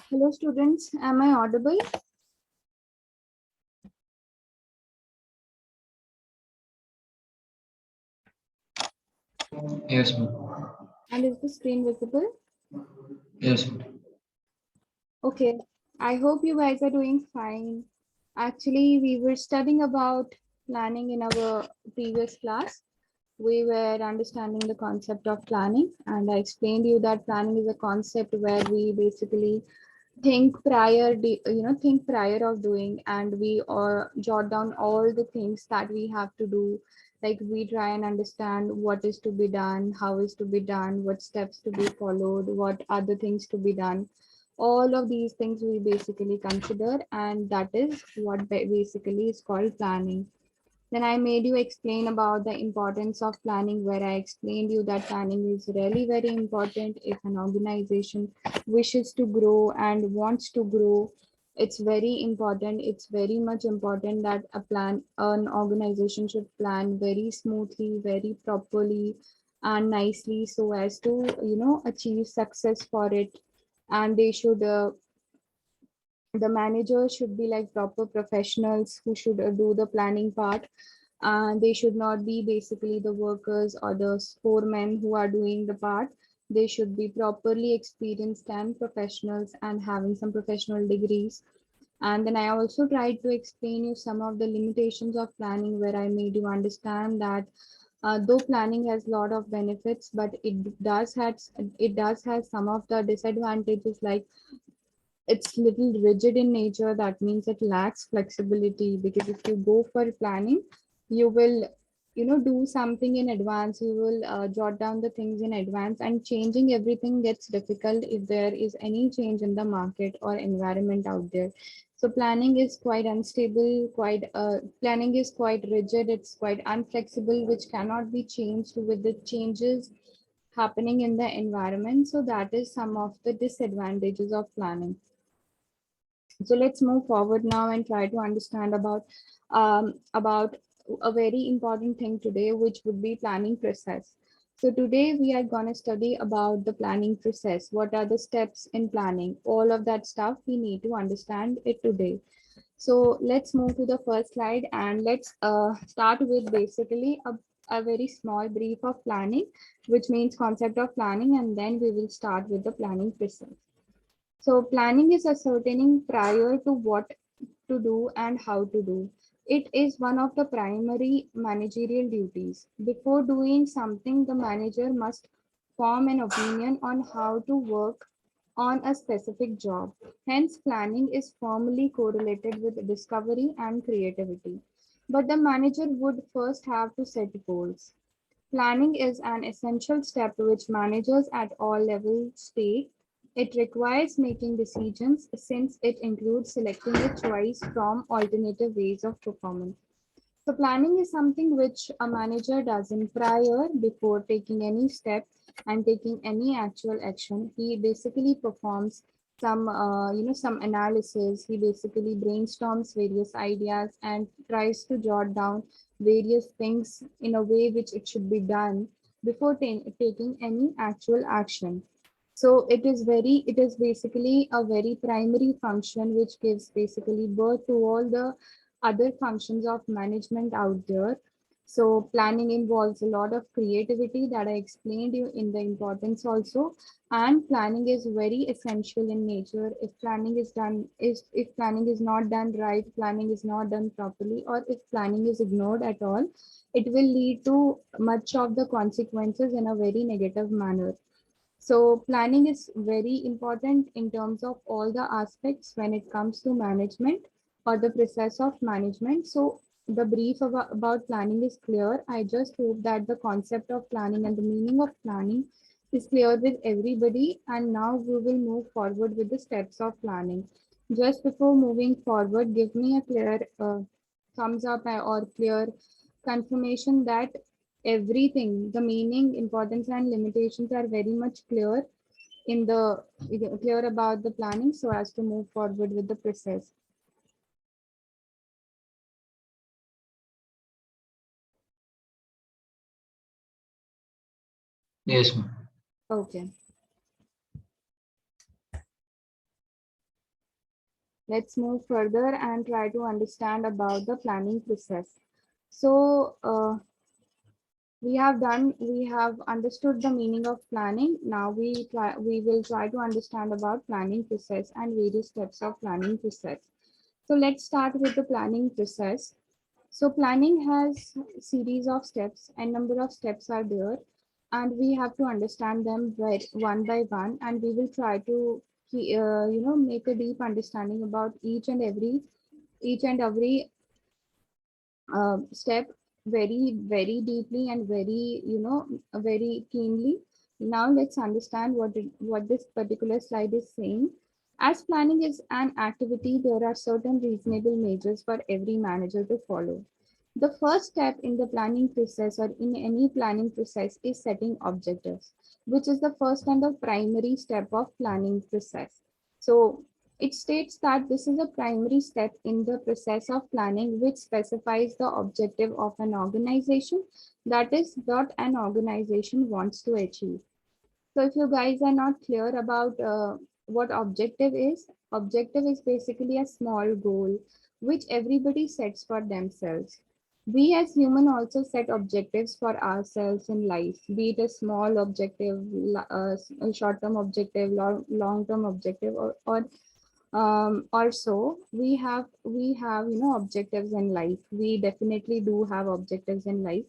Hello students, am I audible? Yes, ma'am. And is the screen visible? Yes, ma'am. Okay, I hope you guys are doing fine. Actually, we were studying about planning in our previous class. We were understanding the concept of planning, and I explained you that planning is a concept where we basically think prior of doing, and we jot down all the things that we have to do. Like we try and understand what is to be done, how is to be done, what steps to be followed, what other things to be done. All of these things we basically consider, and that is what basically is called planning. Then I made you explain about the importance of planning, where I explained you that planning is really very important if an organization wishes to grow and wants to grow. It's very important. It's very much important that an organization should plan very smoothly, very properly, and nicely so as to, achieve success for it. And they should the manager should be like proper professionals who should do the planning part. They should not be basically the workers or the foremen who are doing the part. They should be properly experienced and professionals and having some professional degrees. And then I also tried to explain you some of the limitations of planning, where I made you understand that though planning has a lot of benefits, but it does have some of the disadvantages, like it's little rigid in nature. That means it lacks flexibility, because if you go for planning, you will do something in advance. You will jot down the things in advance, and changing everything gets difficult if there is any change in the market or environment out there. So planning is quite unstable, quite planning is quite rigid, it's quite unflexible, which cannot be changed with the changes happening in the environment. So that is some of the disadvantages of planning. So let's move forward now and try to understand about a very important thing today, which would be planning process. So today we are going to study about the planning process. What are the steps in planning? All of that stuff we need to understand it today. So let's move to the first slide, and let's start with basically a very small brief of planning, which means concept of planning, and then we will start with the planning process. So planning is ascertaining prior to what to do and how to do. It is one of the primary managerial duties. Before doing something, the manager must form an opinion on how to work on a specific job. Hence, planning is firmly correlated with discovery and creativity. But the manager would first have to set goals. Planning is an essential step which managers at all levels take. It requires making decisions since it includes selecting a choice from alternative ways of performance. So planning is something which a manager does in prior before taking any step and taking any actual action. He basically performs some analysis. He basically brainstorms various ideas and tries to jot down various things in a way which it should be done before taking any actual action. So it is basically a very primary function which gives basically birth to all the other functions of management out there. So planning involves a lot of creativity that I explained you in the importance also. And planning is very essential in nature. If planning is not done right, planning is not done properly, or if planning is ignored at all, it will lead to much of the consequences in a very negative manner. So planning is very important in terms of all the aspects when it comes to management or the process of management. So the brief about planning is clear. I just hope that the concept of planning and the meaning of planning is clear with everybody. And now we will move forward with the steps of planning. Just before moving forward, give me a clear thumbs up or clear confirmation that everything, the meaning, importance, and limitations are very much clear in the clear about the planning so as to move forward with the process. Yes, ma'am. Okay. Let's move further and try to understand about the planning process. So we have understood the meaning of planning. Now we will try to understand about planning process and various steps of planning process. So let's start with the planning process. So planning has series of steps and number of steps are there, and we have to understand them one by one, and we will try to make a deep understanding about each and every step very deeply and very keenly. Now let's understand what this particular slide is saying. As planning is an activity, there are certain reasonable measures for every manager to follow. The first step in the planning process or in any planning process is setting objectives, which is the first and the primary step of planning process. So it states that this is a primary step in the process of planning which specifies the objective of an organization, that is what an organization wants to achieve. So if you guys are not clear about what objective is basically a small goal which everybody sets for themselves. We as human also set objectives for ourselves in life, be it a small objective, a short-term objective, long-term objective, or also we have objectives in life. We definitely do have objectives in life.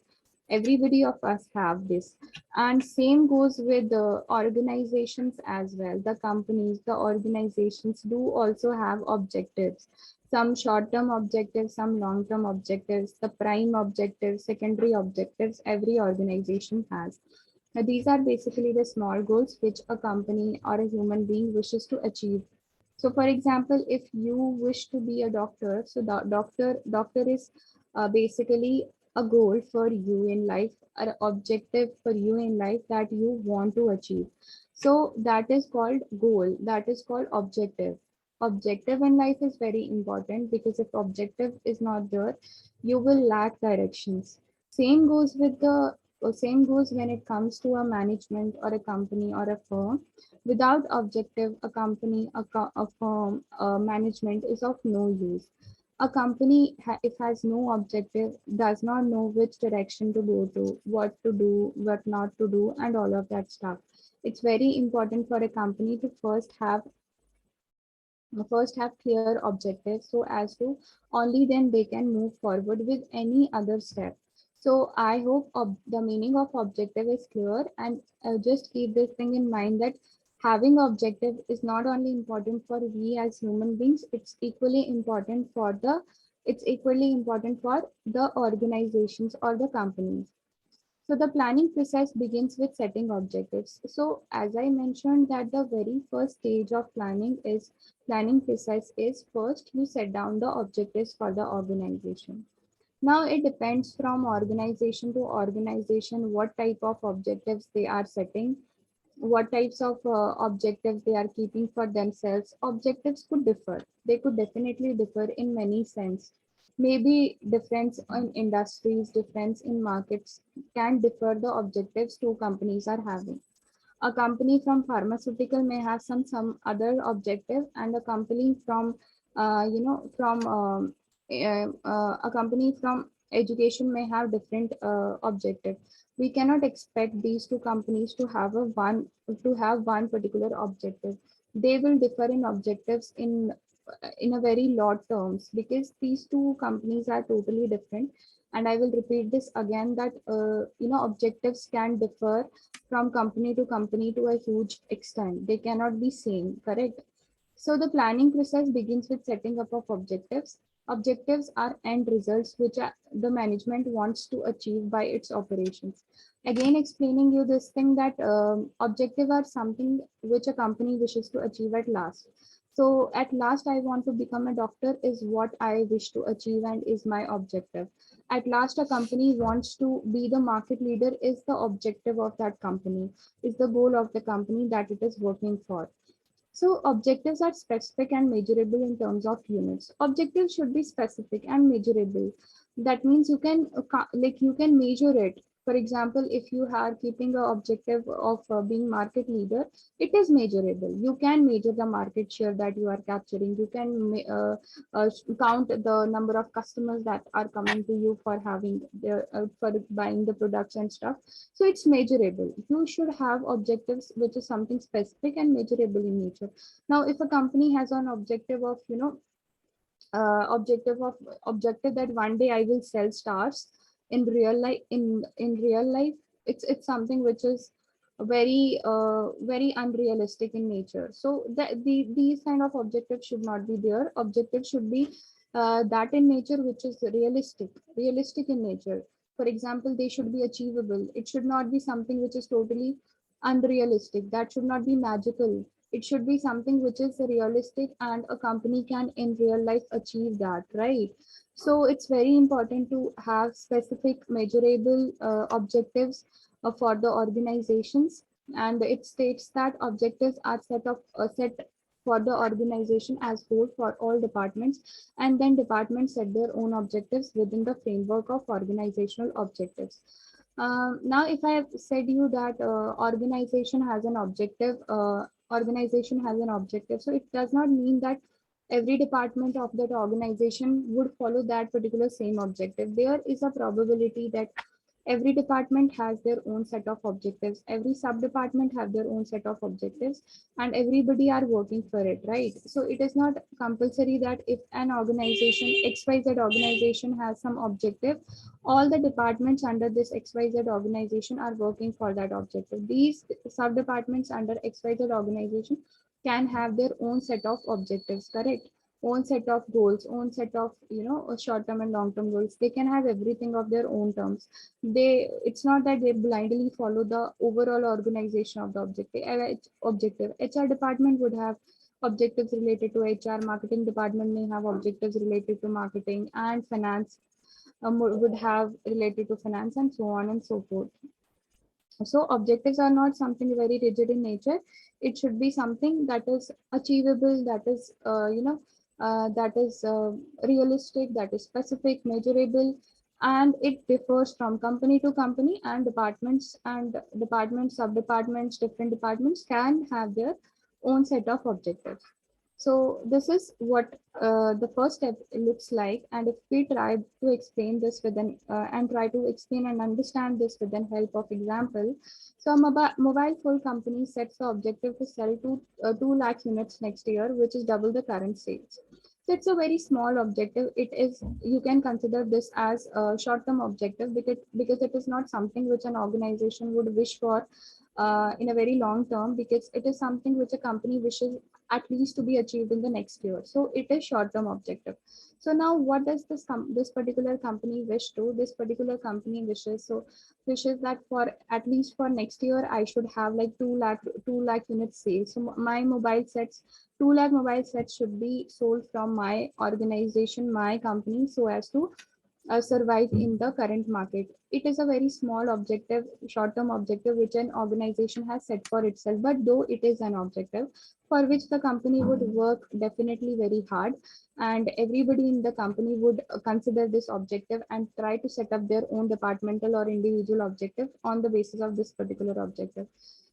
Everybody of us have this, and same goes with the organizations as well. The companies, the organizations do also have objectives, some short-term objectives, some long-term objectives, the prime objectives, secondary objectives. Every organization has. Now, these are basically the small goals which a company or a human being wishes to achieve. So, for example, if you wish to be a doctor, so the doctor is basically a goal for you in life, an objective for you in life that you want to achieve. So that is called goal. That is called objective. Objective in life is very important because if objective is not there, you will lack directions. Same goes with the same goes when it comes to a management or a company or a firm. Without objective, a company, a firm, management is of no use. A company, if has no objective, does not know which direction to go to, what to do, what not to do, and all of that stuff. It's very important for a company to first have clear objectives so as to only then they can move forward with any other step. So I hope the meaning of objective is clear, and just keep this thing in mind that having objective is not only important for we as human beings, it's equally important for the organizations or the companies. So the planning process begins with setting objectives. So as I mentioned that the very first stage of planning process is first you set down the objectives for the organization. Now it depends from organization to organization what type of objectives they are setting, what types of objectives they are keeping for themselves. Objectives could differ. They could definitely differ in many sense. Maybe difference in industries, difference in markets can differ the objectives two companies are having. A company from pharmaceutical may have some other objective, and a company from a company from education may have different objective. We cannot expect these two companies to have one particular objective. They will differ in objectives in a very lot terms because these two companies are totally different. And I will repeat this again that objectives can differ from company to company to a huge extent. They cannot be same, correct? So the planning process begins with setting up of objectives. Objectives are end results which the management wants to achieve by its operations. Again, explaining you this thing that objective are something which a company wishes to achieve at last. So at last, I want to become a doctor is what I wish to achieve and is my objective. At last, a company wants to be the market leader is the objective of that company, is the goal of the company that it is working for. So objectives are specific and measurable in terms of units. Objectives should be specific and measurable. That means you can you can measure it. For example, if you are keeping an objective of being market leader, it is measurable. You can measure the market share that you are capturing. You can count the number of customers that are coming to you for having for buying the products and stuff. So it's measurable. You should have objectives which is something specific and measurable in nature. Now, if a company has an objective of, objective of objective that one day I will sell stars in real life, in real life, it's something which is very unrealistic in nature. So these kind of objectives should not be there. Objectives should be that in nature which is realistic in nature. For example, they should be achievable. It should not be something which is totally unrealistic. That should not be magical. It should be something which is realistic and a company can in real life achieve that, right? So it's very important to have specific measurable objectives for the organizations. And it states that objectives are set for the organization as whole for all departments, and then departments set their own objectives within the framework of organizational objectives. Now, if I have said you that organization has an objective, so it does not mean that every department of that organization would follow that particular same objective. There is a probability that every department has their own set of objectives, every sub department have their own set of objectives, and everybody are working for it, right? So it is not compulsory that if an organization, xyz organization, has some objective, all the departments under this xyz organization are working for that objective. These sub departments under xyz organization can have their own set of objectives, correct? Own set of goals, own set of, short term and long term goals. They can have everything of their own terms. It's not that they blindly follow the overall organization of the objective. HR department would have objectives related to HR. Marketing department may have objectives related to marketing, and finance would have related to finance, and so on and so forth. So objectives are not something very rigid in nature. It should be something that is achievable, that is, that is realistic, that is specific, measurable, and it differs from company to company, and departments, sub-departments, different departments can have their own set of objectives. So this is what the first step looks like. And if we try to explain this with an and try to explain and understand this with the help of example. So a mobile phone company sets the objective to sell 2 lakh units next year, which is double the current sales. So it's a very small objective. It is, you can consider this as a short-term objective, because it is not something which an organization would wish for in a very long term, because it is something which a company wishes at least to be achieved in the next year. So it is short-term objective. So now what does this particular company wish to? This particular company wishes that for at least for next year, I should have like 2 lakh units sales. So my mobile sets, 2 lakh mobile sets should be sold from my organization, my company, so as to survive in the current market. It is a very small objective, short-term objective, which an organization has set for itself. But though it is an objective for which the company would work definitely very hard, and everybody in the company would consider this objective and try to set up their own departmental or individual objective on the basis of this particular objective.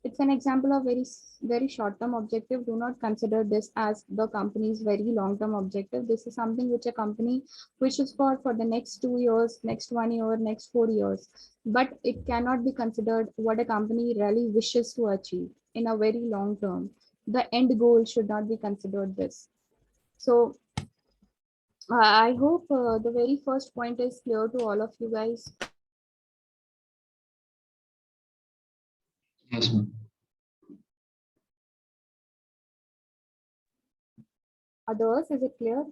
It's an example of very short-term objective. Do not consider this as the company's very long-term objective. This is something which a company wishes for the next 2 years, next 1 year, next 4 years. But it cannot be considered what a company really wishes to achieve in a very long term. The end goal should not be considered this. So I hope the very first point is clear to all of you guys. Yes, ma'am. Others, is it clear?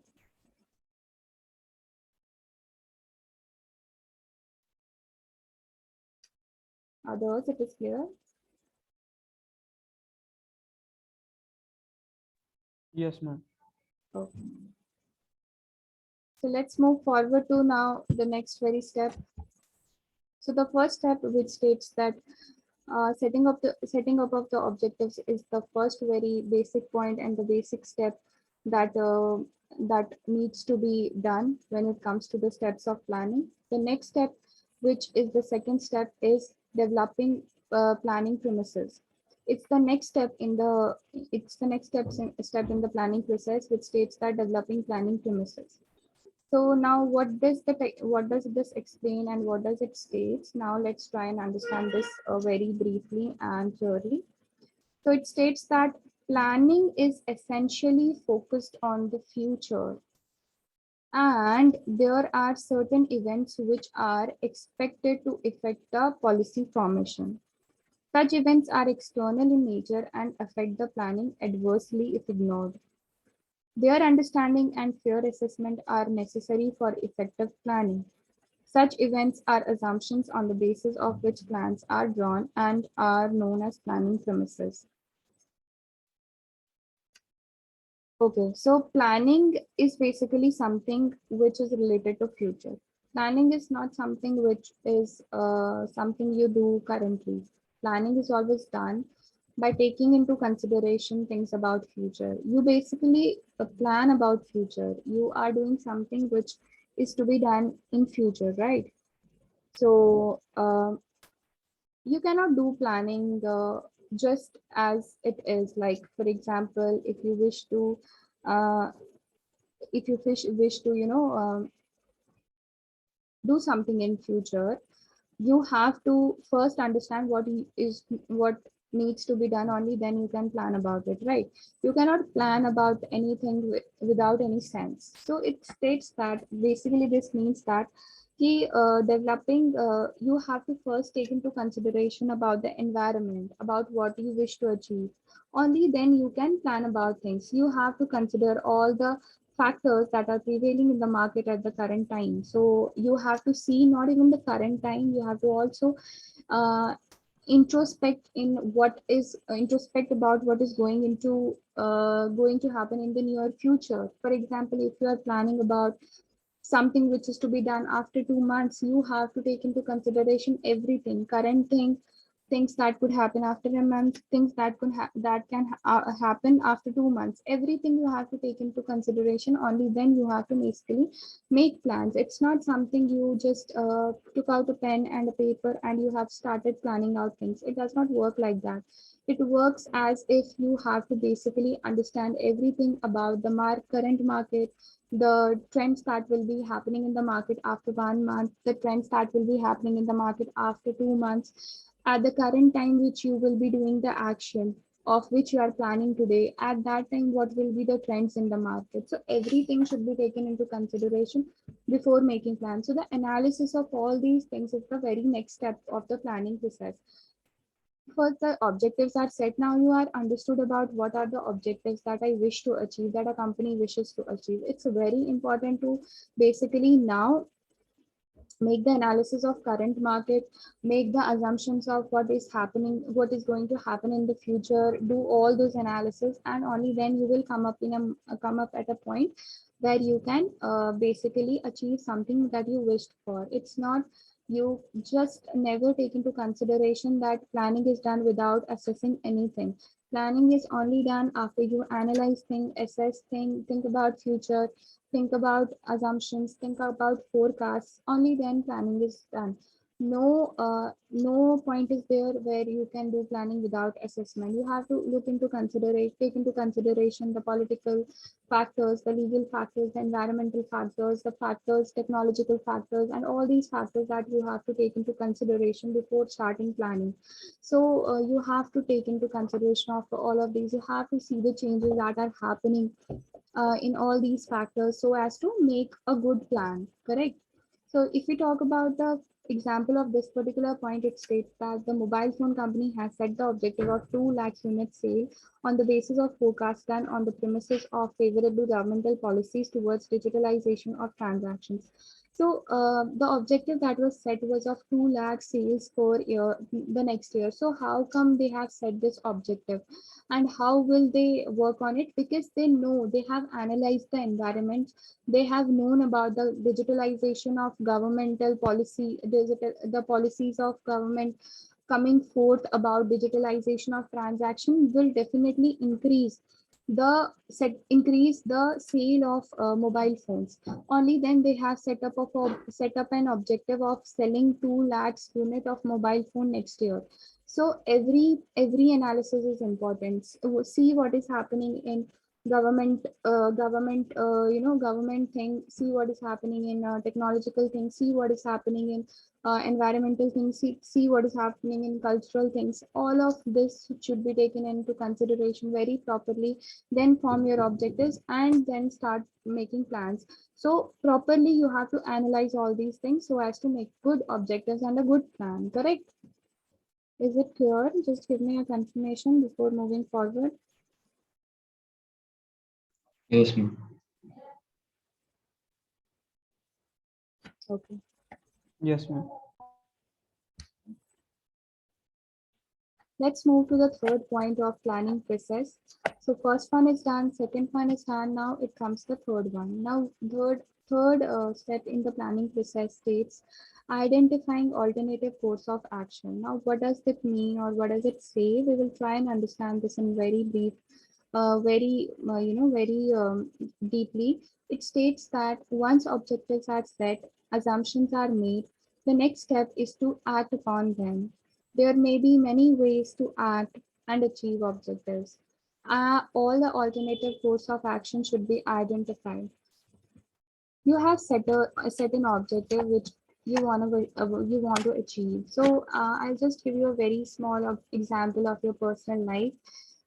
Others, it is clear. Yes, ma'am. Okay. So let's move forward to now the next very step. So the first step, which states that setting up of the objectives, is the first very basic point and the basic step that that needs to be done when it comes to the steps of planning. The next step which is the second step, is developing planning premises. It's the next step in the step in the planning process, which states that developing planning premises. So now what does this explain and what does it state? Now let's try and understand this very briefly and clearly. So it states that planning is essentially focused on the future, and there are certain events which are expected to affect the policy formation. Such events are external in nature and affect the planning adversely if ignored. Their understanding and fair assessment are necessary for effective planning. Such events are assumptions on the basis of which plans are drawn and are known as planning premises. Okay, so planning is basically something which is related to future. Planning is not something which is something you do currently. Planning is always done by taking into consideration things about future. You basically plan about future. You are doing something which is to be done in future, right? So you cannot do planning just as it is. Like for example, if you wish to uh, wish to do something in future, you have to first understand what needs to be done. Only then you can plan about it, right? You cannot plan about anything without any sense. So it states that basically this means that developing you have to first take into consideration about the environment, about what you wish to achieve. Only then you can plan about things. You have to consider all the factors that are prevailing in the market at the current time. So you have to see not even the current time, you have to also uh, introspect about what is going to happen in the near future. For example, if you are planning about something which is to be done after 2 months, you have to take into consideration everything, current things that could happen after a month, things that happen after 2 months. Everything you have to take into consideration. Only then you have to basically make plans. It's not something you just took out a pen and a paper and you have started planning out things. It does not work like that. It works as if you have to basically understand everything about the current market, the trends that will be happening in the market after 1 month, the trends that will be happening in the market after 2 months, at the current time which you will be doing the action of which you are planning today, at that time what will be the trends in the market. So everything should be taken into consideration before making plans. So the analysis of all these things is the very next step of the planning process. First, the objectives are set. Now you are understood about what are the objectives that I wish to achieve, that a company wishes to achieve. It's very important to basically now make the analysis of current market, make the assumptions of what is happening, what is going to happen in the future, do all those analysis, and only then you will come up at a point where you can basically achieve something that you wished for. It's not, you just never take into consideration that planning is done without assessing anything. Planning is only done after you analyze thing, assess thing, think about future, think about assumptions, think about forecasts. Only then planning is done. No point is there where you can do planning without assessment. You have to take into consideration the political factors, the legal factors, the environmental factors, the factors, technological factors, and all these factors that you have to take into consideration before starting planning. So you have to take into consideration of all of these. You have to see the changes that are happening in all these factors so as to make a good plan, correct? So if we talk about the example of this particular point, it states that the mobile phone company has set the objective of 2 lakhs unit sale on the basis of forecast done on the premises of favorable governmental policies towards digitalization of transactions. So the objective that was set was of 2 lakh sales per year, the next year. So how come they have set this objective? And how will they work on it? Because they know, they have analyzed the environment, they have known about the digitalization of governmental policy, the policies of government coming forth about digitalization of transaction will definitely increase increase the sale of mobile phones. Only then they have set up an objective of selling 2 lakhs unit of mobile phone next year. So every analysis is important. See what is happening in government thing. See what is happening in technological things. See what is happening in environmental things. See what is happening in cultural things. All of this should be taken into consideration very properly, then form your objectives and then start making plans. So properly you have to analyze all these things so as to make good objectives and a good plan. Correct? Is it clear? Just give me a confirmation before moving forward. Yes, ma'am. Okay. Yes, ma'am. Let's move to the third point of planning process. So first one is done, second one is done. Now it comes the third one. Now third step in the planning process states identifying alternative course of action. Now what does it mean or what does it say? We will try and understand this in very brief, very deeply. It states that once objectives are set, assumptions are made, the next step is to act upon them. There may be many ways to act and achieve objectives. All the alternative course of action should be identified. You have set an objective which you want to achieve. So I'll just give you a very small example of your personal life.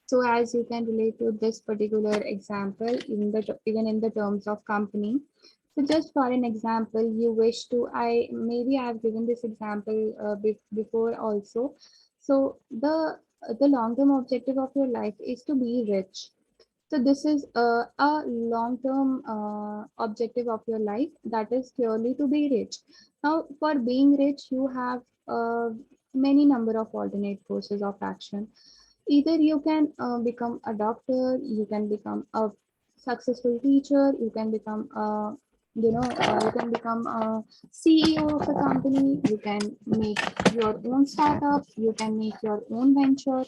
So as you can relate to this particular example, even in the terms of company. So just for an example, you wish to, maybe I've given this example before also. So the long-term objective of your life is to be rich. So this is a long-term objective of your life, that is purely to be rich. Now, for being rich, you have many number of alternate courses of action. Either you can become a doctor, you can become a successful teacher, you can become you can become a CEO of a company, you can make your own startup, you can make your own venture,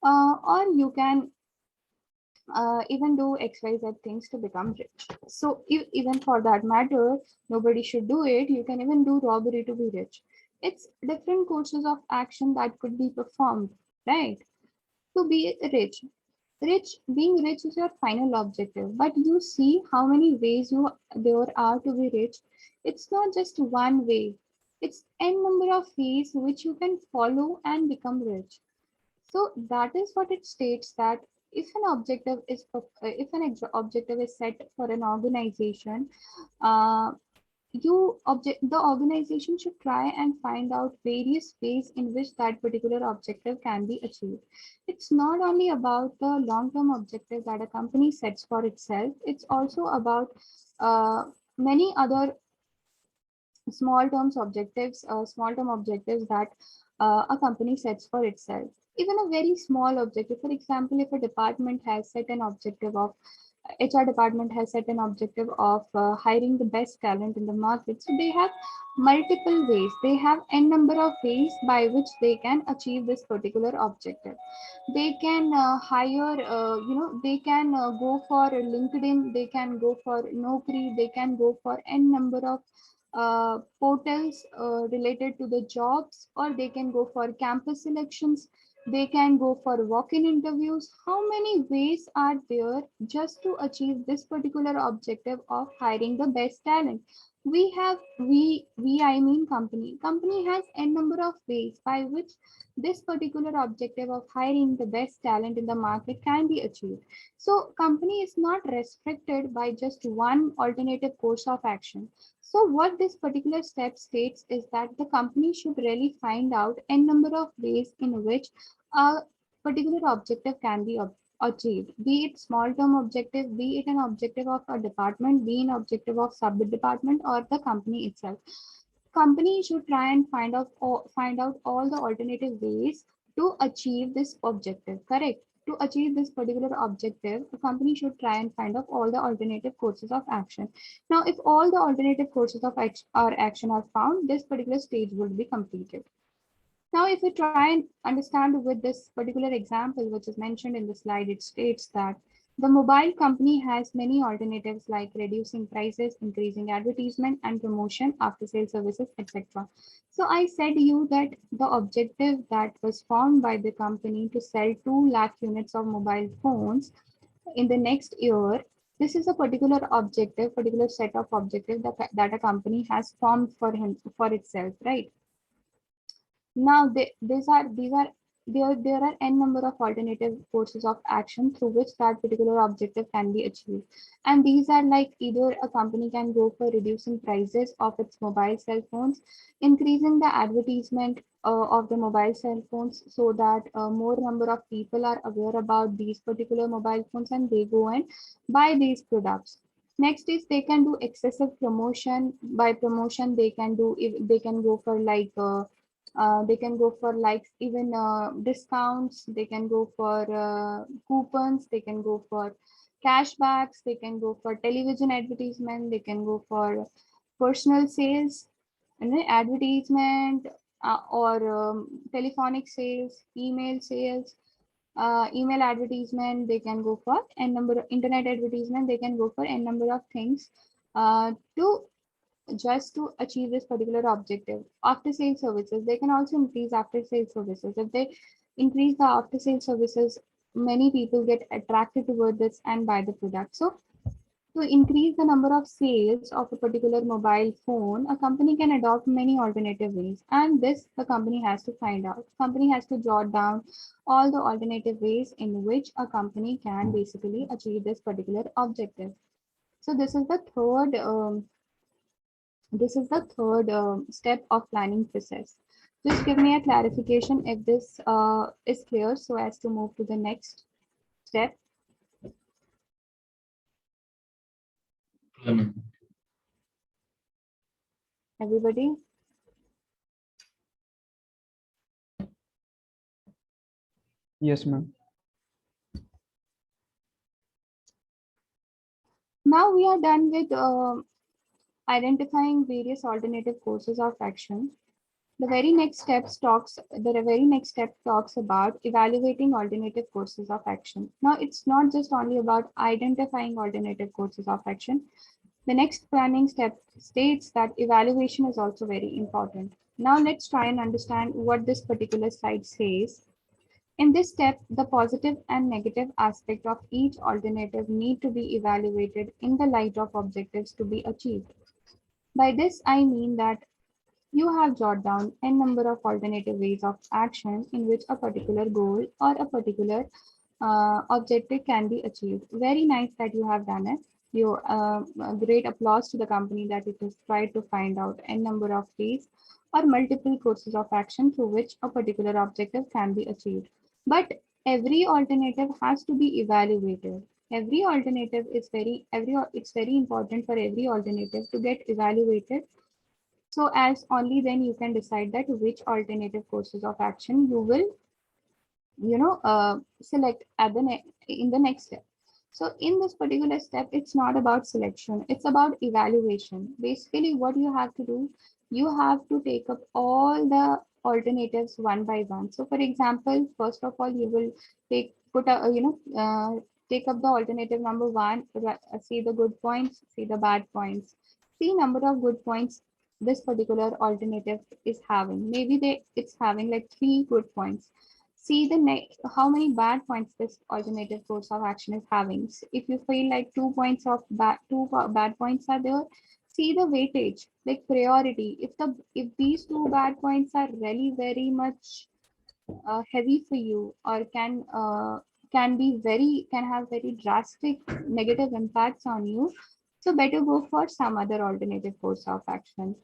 or you can even do XYZ things to become rich. So even for that matter, nobody should do it. You can even do robbery to be rich. It's different courses of action that could be performed, right? To be rich. Being rich is your final objective, but you see how many ways there are to be rich. It's not just one way. It's n number of ways which you can follow and become rich. So that is what it states, that if an objective is set for an organization, uh, the organization should try and find out various ways in which that particular objective can be achieved. It's not only about the long-term objective that a company sets for itself, it's also about uh, many other small term objectives that a company sets for itself. Even a very small objective, for example, if a department has set an objective of HR department has set an objective of hiring the best talent in the market. So they have multiple ways. They have n number of ways by which they can achieve this particular objective. They can they can go for LinkedIn, they can go for Naukri, they can go for n number of portals related to the jobs, or they can go for campus selections, they can go for walk-in interviews. How many ways are there just to achieve this particular objective of hiring the best talent? We I mean company has n number of ways by which this particular objective of hiring the best talent in the market can be achieved. So company is not restricted by just one alternative course of action. So what this particular step states is that the company should really find out n number of ways in which a particular objective can be achieved, be it small term objective, be it an objective of a department, be an objective of sub department or the company itself. Company should try and find out all the alternative ways to achieve this objective. Correct? To achieve this particular objective, a company should try and find out all the alternative courses of action. Now, if all the alternative courses of action are found, this particular stage would be completed. Now, if we try and understand with this particular example, which is mentioned in the slide, it states that The mobile company has many alternatives like reducing prices, increasing advertisement and promotion, after sales services, etc. So I said you that the objective that was formed by the company to sell 2 lakh units of mobile phones in the next year, this is a particular objective, particular set of objectives that a company has formed for itself, right? Now, there are n number of alternative courses of action through which that particular objective can be achieved, and these are like either a company can go for reducing prices of its mobile cell phones, increasing the advertisement of the mobile cell phones so that more number of people are aware about these particular mobile phones and they go and buy these products. Next is they can do excessive promotion. By promotion, they can do if they can go for like they can go for like even discounts, they can go for coupons, they can go for cashbacks, they can go for television advertisement, they can go for personal sales and then advertisement or telephonic sales, email sales, email advertisement, they can go for n number of internet advertisement, they can go for n number of things to just to achieve this particular objective. After sales services, they can also increase after sales services. If they increase the after sales services, many people get attracted toward this and buy the product. So to increase the number of sales of a particular mobile phone, a company can adopt many alternative ways. And this the company has to find out. Company has to jot down all the alternative ways in which a company can basically achieve this particular objective. So this is the third step of planning process. Just give me a clarification if this is clear so as to move to the next step. Clear, ma'am. Everybody? Yes, ma'am. Now we are done with identifying various alternative courses of action. The very next step talks about evaluating alternative courses of action. Now it's not just only about identifying alternative courses of action. The next planning step states that evaluation is also very important. Now let's try and understand what this particular slide says. In this step, the positive and negative aspect of each alternative need to be evaluated in the light of objectives to be achieved. By this, I mean that you have jotted down n number of alternative ways of action in which a particular goal or a particular objective can be achieved. Very nice that you have done it. You great applause to the company that it has tried to find out n number of ways or multiple courses of action through which a particular objective can be achieved. But every alternative has to be evaluated. Every alternative is it's very important for every alternative to get evaluated so as only then you can decide that which alternative courses of action you will select at in the next step. So in this particular step, it's not about selection, it's about evaluation. Basically what you have to do, you have to take up all the alternatives one by one. So for example, first of all, you will take up the alternative number one, see the good points, see the bad points, see number of good points this particular alternative is having. Maybe it's having like 3 good points. See how many bad points this alternative course of action is having. If you feel like 2 points of bad points are there, see the weightage, like priority. If these 2 bad points are really very much heavy for you or can have very drastic negative impacts on you, so better go for some other alternative course of action.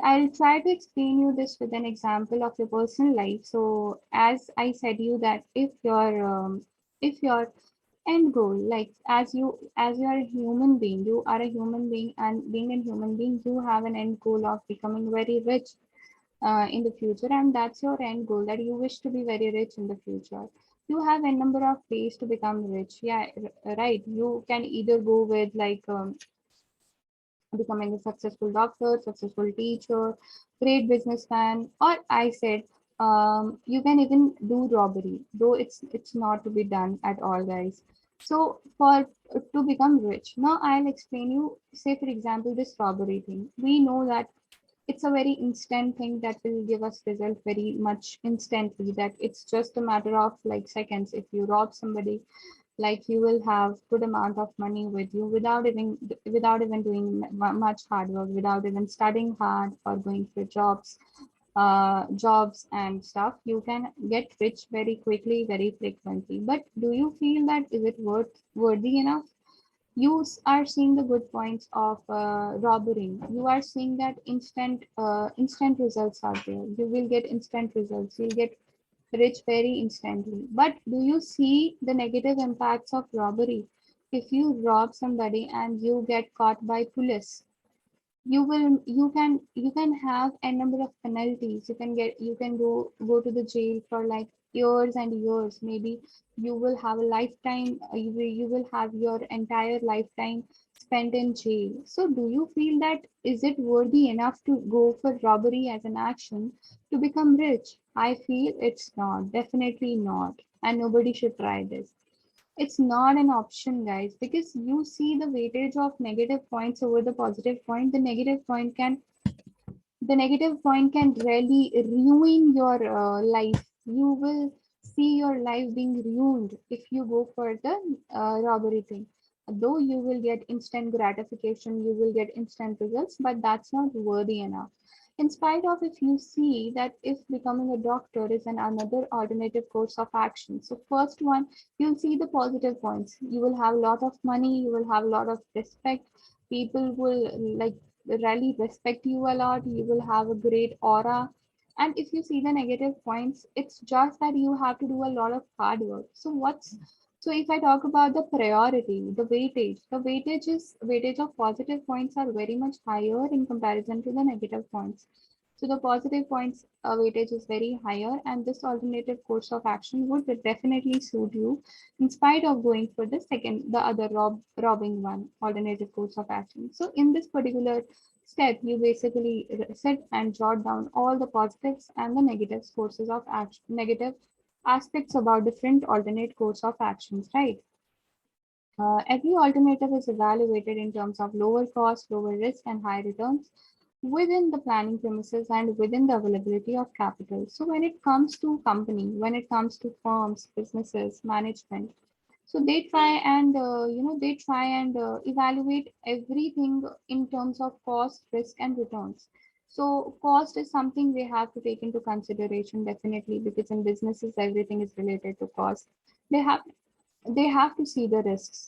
I'll try to explain you this with an example of your personal life. So as I said you that if your end goal, like as you are a human being, you are a human being, and being a human being, you have an end goal of becoming very rich in the future, and that's your end goal, that you wish to be very rich in the future. You have a number of ways to become rich. Yeah, right. You can either go with like becoming a successful doctor, successful teacher, great businessman, or I said you can even do robbery, though it's not to be done at all, guys. So for to become rich, now I'll explain you, say for example, this robbery thing. We know that it's a very instant thing that will give us result very much instantly, that it's just a matter of like seconds. If you rob somebody, like you will have good amount of money with you without even doing much hard work, without even studying hard or going for jobs and stuff. You can get rich very quickly, very frequently. But do you feel that is it worthy enough? You are seeing the good points of robbery. You are seeing that instant results are there. You will get instant results. You'll get rich very instantly. But do you see the negative impacts of robbery? If you rob somebody and you get caught by police, you can have a number of penalties. You can go to the jail for like years and years. Maybe you will have a lifetime, you will have your entire lifetime spent in jail. So do you feel that is it worthy enough to go for robbery as an action to become rich? I feel it's not, definitely not, and nobody should try this. It's not an option, guys, because you see the weightage of negative points over the positive point. The negative point can really ruin your life. You will see your life being ruined if you go for the robbery thing. Though you will get instant gratification, you will get instant results, but that's not worthy enough. In spite of, if you see that if becoming a doctor is another alternative course of action. So first one, you'll see the positive points. You will have a lot of money, you will have a lot of respect. People will like really respect you a lot. You will have a great aura. And if you see the negative points, it's just that you have to do a lot of hard work. So if I talk about the priority, the weightage of positive points are very much higher in comparison to the negative points. So the positive points weightage is very higher, and this alternative course of action would definitely suit you, in spite of going for the other robbing one alternative course of action. So in this particular step, you basically sit and jot down all the positives and the negative courses of action, negative aspects about different alternate course of actions, right? Every alternative is evaluated in terms of lower cost, lower risk, and high returns within the planning premises and within the availability of capital. So when it comes to company, when it comes to firms, businesses, management, so they try and evaluate everything in terms of cost, risk, and returns. So cost is something they have to take into consideration, definitely, because in businesses everything is related to cost. They have they have to see the risks.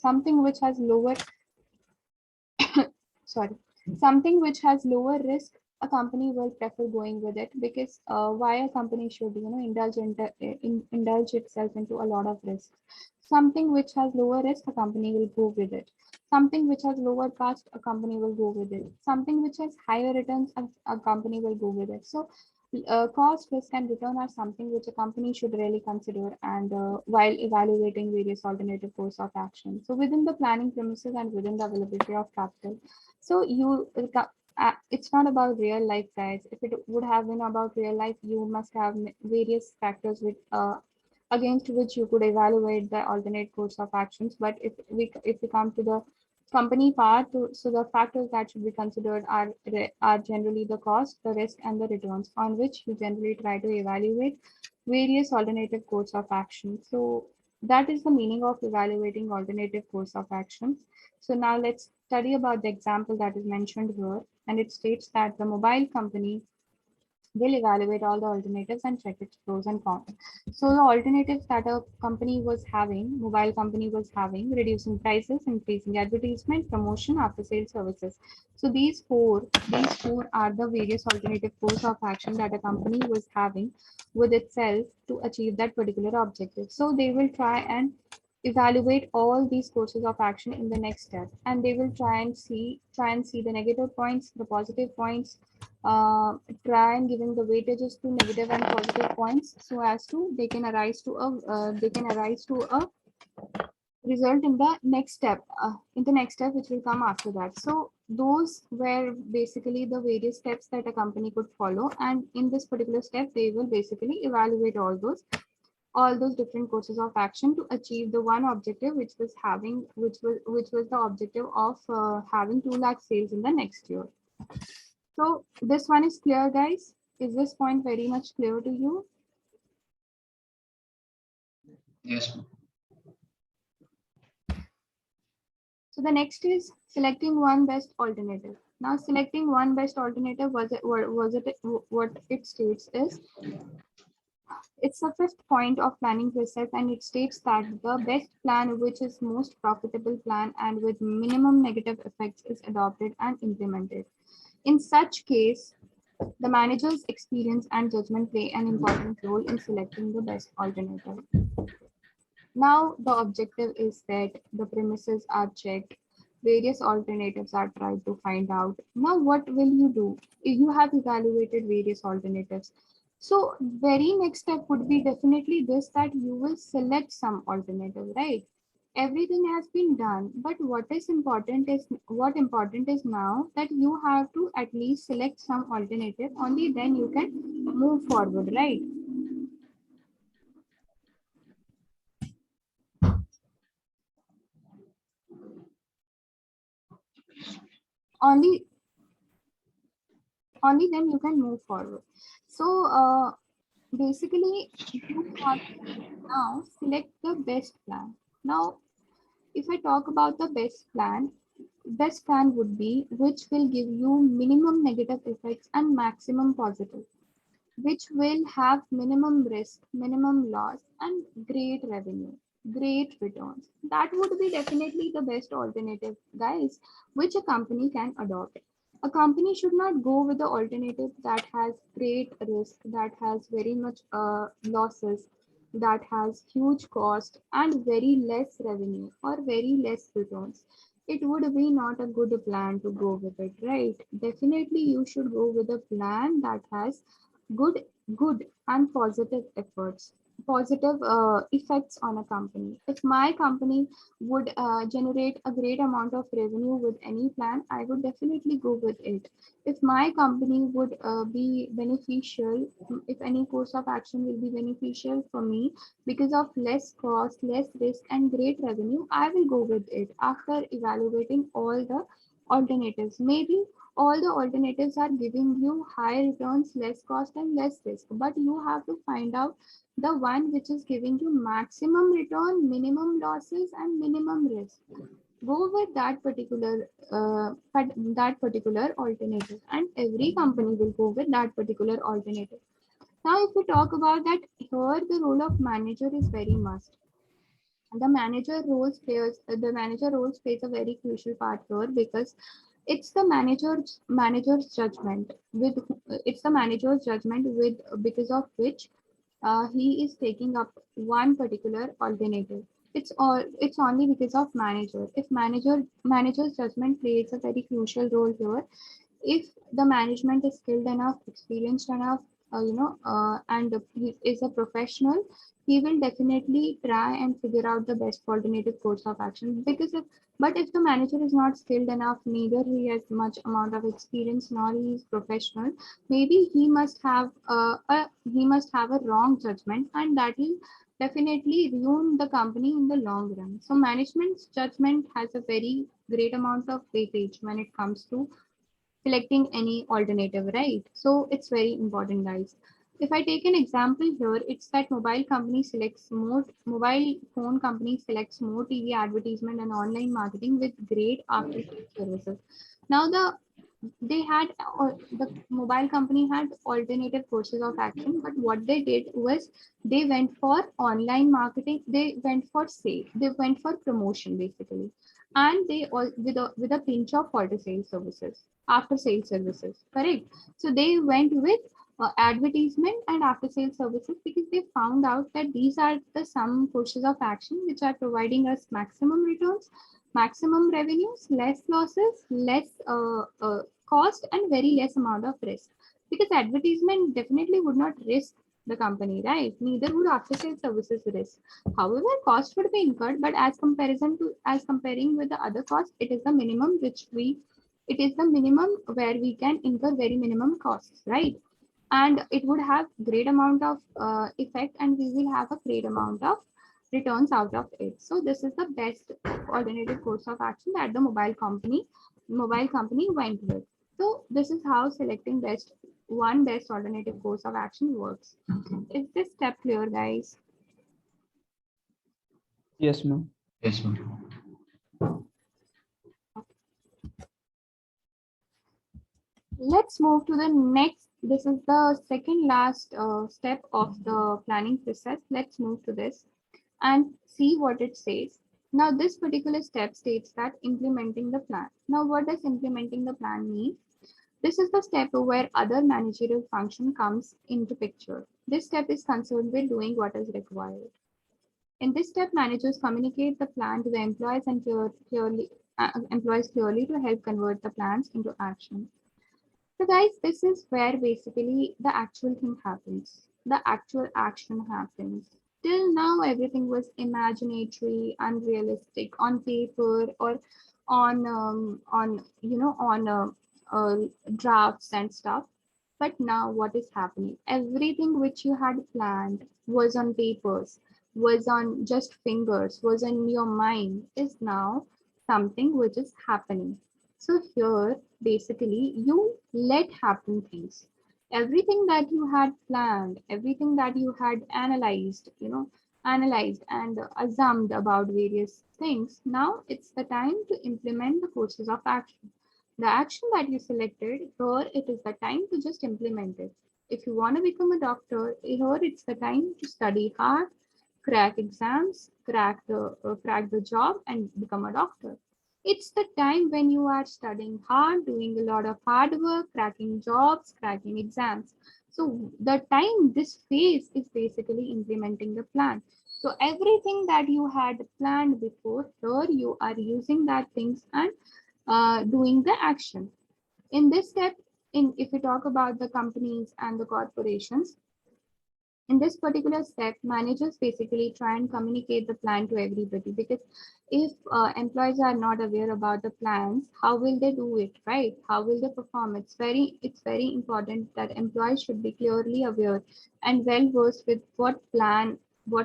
Sorry something which has lower risk, a company will prefer going with it, because why a company should indulge itself into a lot of risks. Something which has lower risk, a company will go with it. Something which has lower cost, a company will go with it. Something which has higher returns, a company will go with it. So cost, risk, and return are something which a company should really consider, and while evaluating various alternative course of action. So within the planning premises and within the availability of capital. So it's not about real life, guys. If it would have been about real life, you must have various factors against which you could evaluate the alternate course of actions. But if we come to the company part, so the factors that should be considered are generally the cost, the risk, and the returns, on which you generally try to evaluate various alternative course of action. So that is the meaning of evaluating alternative course of actions. So now let's study about the example that is mentioned here, and it states that the mobile company will evaluate all the alternatives and check its pros and cons. So the alternatives that mobile company was having, reducing prices, increasing advertisement, promotion, after sales services. So these four are the various alternative course of action that a company was having with itself to achieve that particular objective. So they will try and evaluate all these courses of action in the next step, and they will try and see the negative points, the positive points, uh, try and giving the weightages to negative and positive points, so as to they can arise to a result in the next step which will come after that. So those were basically the various steps that a company could follow, and in this particular step they will basically evaluate all those. all those different courses of action to achieve the one objective, which was the objective of having 2 lakh sales in the next year. So this one is clear, guys. Is this point very much clear to you? Yes, ma'am. So the next is selecting one best alternative. Now selecting one best alternative what it states is, it's the fifth point of planning process, and it states that the best plan, which is most profitable plan and with minimum negative effects, is adopted and implemented. In such case, the manager's experience and judgment play an important role in selecting the best alternative. Now the objective is set, the premises are checked, various alternatives are tried to find out. Now what will you do? You have evaluated various alternatives. So very next step would be definitely this, that you will select some alternative, right? Everything has been done, but what important is now that you have to at least select some alternative, only then you can move forward, right? Only only then you can move forward. So basically you have now select the best plan. Now if I talk about the best plan would be which will give you minimum negative effects and maximum positive, which will have minimum risk, minimum loss, and great revenue, great returns. That would be definitely the best alternative, guys, which a company can adopt. A company should not go with the alternative that has great risk, that has very much losses, that has huge cost and very less revenue or very less returns. It would be not a good plan to go with it, right? Definitely you should go with a plan that has good good and positive efforts, positive effects on a company. If my company would generate a great amount of revenue with any plan, I would definitely go with it. If my company would be beneficial, if any course of action will be beneficial for me because of less cost, less risk, and great revenue, I will go with it after evaluating all the alternatives. Maybe all the alternatives are giving you high returns, less cost, and less risk, but you have to find out the one which is giving you maximum return, minimum losses, and minimum risk. Go with that particular alternative, and every company will go with that particular alternative. Now, if we talk about that, here the role of manager is very must. The manager roles plays a very crucial part here, because it's the manager's judgment with because of which he is taking up one particular alternative. It's only because of manager. If manager's judgment plays a very crucial role here, if the management is skilled enough, experienced enough, and he is a professional, he will definitely try and figure out the best alternative course of action. But if the manager is not skilled enough, neither he has much amount of experience nor he is professional, maybe he must have a wrong judgment, and that will definitely ruin the company in the long run. So management's judgment has a very great amount of weightage when it comes to selecting any alternative, right? So it's very important, guys. If I take an example here, it's that mobile phone company selects more TV advertisement and online marketing with great after sales services. Now the mobile company had alternative courses of action, but what they did was they went for online marketing, they went for sale, they went for promotion basically, and they all with a pinch of after sales services, correct? So they went with advertisement and after sales services, because they found out that these are the some courses of action which are providing us maximum returns, maximum revenues, less losses, less cost, and very less amount of risk. Because advertisement definitely would not risk the company, right? Neither would after sales services risk. However, cost would be incurred, but as comparing with the other cost, it is the minimum where we can incur very minimum costs, right? and it would have great amount of effect, and we will have a great amount of returns out of it. So this is the best alternative course of action that the mobile company went with. So this is how selecting best alternative course of action works. Is this step clear, guys? Yes, ma'am. Yes, ma'am. Let's move to the next. This is the second last step of the planning process. Let's move to this and see what it says. Now, this particular step states that implementing the plan. Now, what does implementing the plan mean? This is the step where other managerial function comes into picture. This step is concerned with doing what is required. In this step, managers communicate the plan to the employees and employees clearly to help convert the plans into action. So guys, this is where basically the actual thing happens. The actual action happens. Till now, everything was imaginatory, unrealistic, on paper or on drafts and stuff. But now, what is happening? Everything which you had planned was on papers, was on just fingers, was in your mind, is now something which is happening. So here, basically, you let happen things. Everything that you had planned, everything that you had analyzed and assumed about various things. Now it's the time to implement the courses of action. The action that you selected, here it is the time to just implement it. If you want to become a doctor, here it's the time to study hard, crack exams, crack the job, and become a doctor. It's the time when you are studying hard, doing a lot of hard work, cracking jobs, cracking exams. So the time, this phase is basically implementing the plan. So everything that you had planned before, here you are using that things and doing the action. In this step, if we talk about the companies and the corporations, in this particular step, managers basically try and communicate the plan to everybody, because if employees are not aware about the plans, how will they do it, right? How will they perform? It's very important that employees should be clearly aware and well versed with what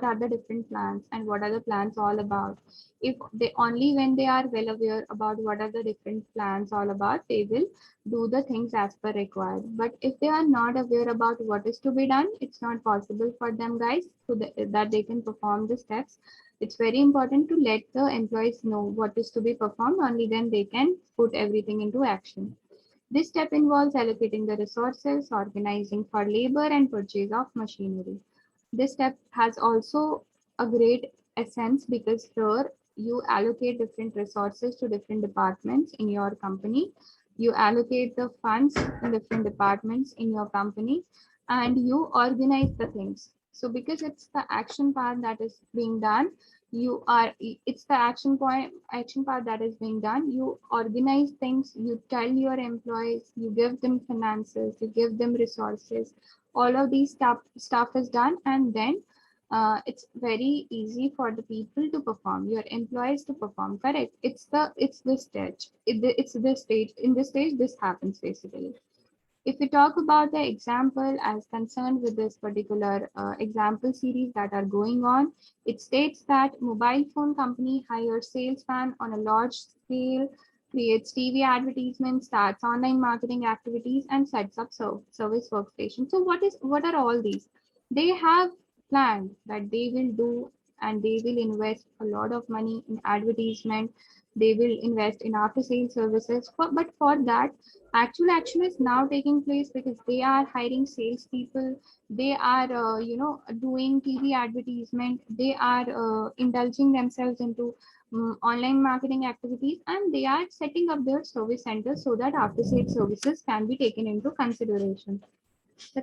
are the different plans and what are the plans all about. If they only when they are well aware about what are the different plans all about, they will do the things as per required. But if they are not aware about what is to be done, it's not possible for them, guys, that they can perform the steps. It's very important to let the employees know what is to be performed, only then they can put everything into action. This step involves allocating the resources, organizing for labor, and purchase of machinery. This step has also a great essence, because here you allocate different resources to different departments in your company. You allocate the funds in different departments in your company, and you organize the things. So because it's the action part that is being done, it's the action part that is being done. You organize things, you tell your employees, you give them finances, you give them resources. All of these stuff is done, and then it's very easy for the people to perform, your employees to perform. Correct? It's this stage. It's this stage. In this stage, this happens basically. If we talk about the example as concerned with this particular example series that are going on, it states that mobile phone company hires salesman on a large scale, creates TV advertisements, starts online marketing activities, and sets up service workstation. So what are all these? They have planned that they will do, and they will invest a lot of money in advertisement. They will invest in after sales services. But for that, actual action is now taking place, because they are hiring salespeople. They are, doing TV advertisement. They are indulging themselves into online marketing activities, and they are setting up their service centers so that after sales services can be taken into consideration.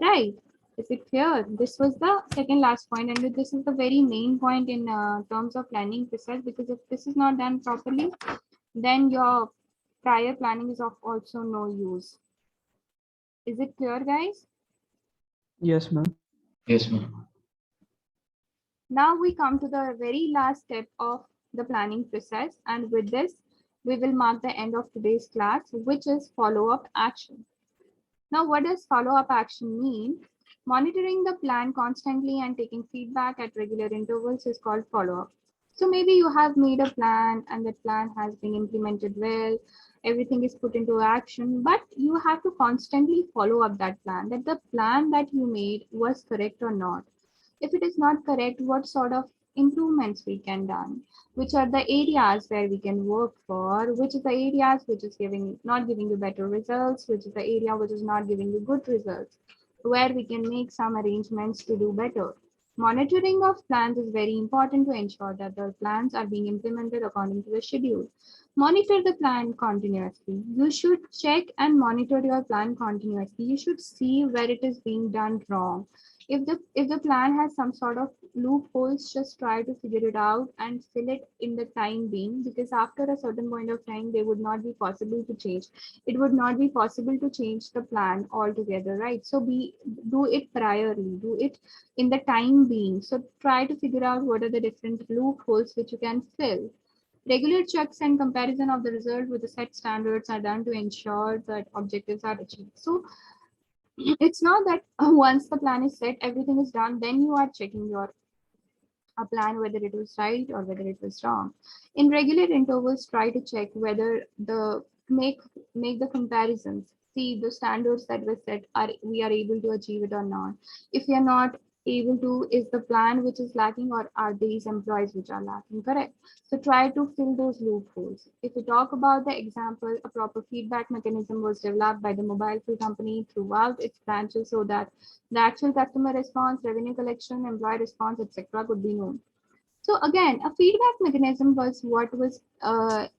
Right? Is it clear? This was the second last point, and this is the very main point in terms of planning process, because if this is not done properly, then your prior planning is of also no use. Is it clear, guys? Yes, ma'am. Yes, ma'am. Now we come to the very last step of the planning process, and with this, we will mark the end of today's class, which is follow-up action. Now, what does follow-up action mean? Monitoring the plan constantly and taking feedback at regular intervals is called follow-up. So maybe you have made a plan and that plan has been implemented well, everything is put into action, but you have to constantly follow up that plan, that the plan that you made was correct or not. If it is not correct, what sort of improvements we can done, which are the areas where we can work for, which is the areas which is giving not giving you better results, which is the area which is not giving you good results, where we can make some arrangements to do better. Monitoring of plans is very important to ensure that the plans are being implemented according to the schedule. Monitor the plan continuously. You should check and monitor your plan continuously. You should see where it is being done wrong. If the plan has some sort of loopholes, just try to figure it out and fill it in the time being, because after a certain point of time they would not be possible to change. It would not be possible to change the plan altogether, right? So do it priorly, do it in the time being. So try to figure out what are the different loopholes which you can fill. Regular checks and comparison of the result with the set standards are done to ensure that objectives are achieved. So it's not that once the plan is set, everything is done, then you are checking your plan whether it was right or whether it was wrong. In regular intervals, try to check whether the make make the comparisons. See the standards that were set, are we are able to achieve it or not. If we are not able to, is the plan which is lacking or are these employees which are lacking, correct? So try to fill those loopholes. If we talk about the example, a proper feedback mechanism was developed by the mobile phone company throughout its branches so that the actual customer response, revenue collection, employee response, etc. could be known. So again, a feedback mechanism was what was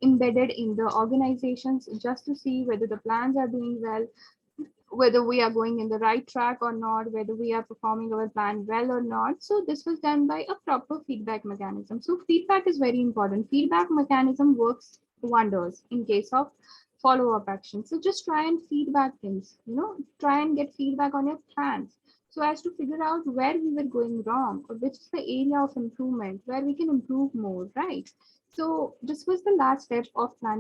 embedded in the organizations just to see whether the plans are doing well, whether we are going in the right track or not, whether we are performing our plan well or not. So this was done by a proper feedback mechanism. So feedback is very important. Feedback mechanism works wonders in case of follow-up action. So just try and feedback things, try and get feedback on your plans so as to figure out where we were going wrong or which is the area of improvement where we can improve more, right? So this was the last step of planning